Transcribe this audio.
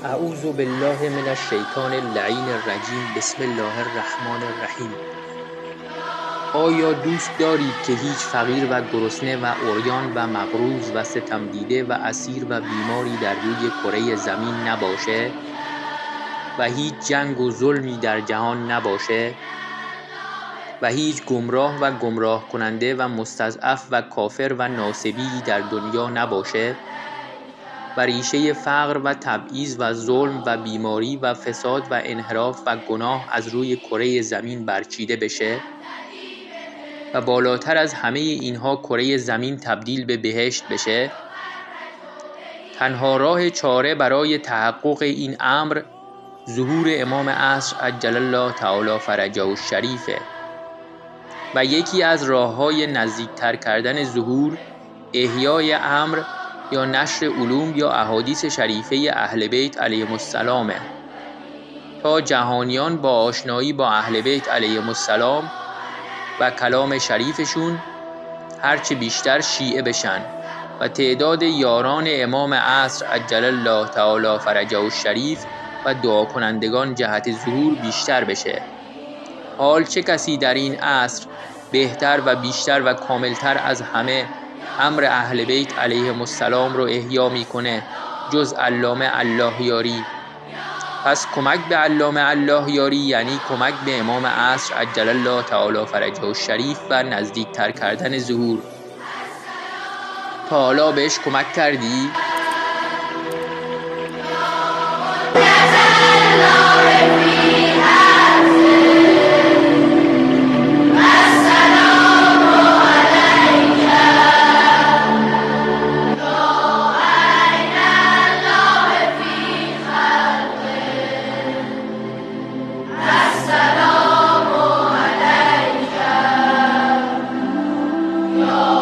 اعوذ بالله من الشیطان اللعین الرجیم. بسم الله الرحمن الرحیم. آیا دوست دارید که هیچ فقیر و گرسنه و عریان و مقروض و ستم دیده و اسیر و بیماری در روی کره زمین نباشه و هیچ جنگ و ظلمی در جهان نباشه و هیچ گمراه و گمراه کننده و مستضعف و کافر و ناصبی در دنیا نباشه و ریشه فقر و تبعیض و ظلم و بیماری و فساد و انحراف و گناه از روی کره زمین برچیده بشه و بالاتر از همه اینها کره زمین تبدیل به بهشت بشه؟ تنها راه چاره برای تحقق این امر ظهور امام عصر عجل الله تعالی فرجه الشریفه و یکی از راه‌های نزدیکتر کردن ظهور احیای امر یا نشر علوم یا احادیث شریفه اهل بیت علیهم السلامه تا جهانیان با آشنایی با اهل بیت علیهم السلام و کلام شریفشون هرچه بیشتر شیعه بشن و تعداد یاران امام عصر عجل الله تعالی فرجه الشریف و دعا کنندگان جهت ظهور بیشتر بشه. حال چه کسی در این عصر بهتر و بیشتر و کاملتر از همه امر اهل بیت علیهم السلام رو احیا میکنه جز علامه الله یاری؟ پس کمک به علامه الله یاری یعنی کمک به امام عصر عجل الله تعالی فرجه الشریف و نزدیکتر کردن ظهور. تا حالا بهش کمک کردی؟ السلام عليك يا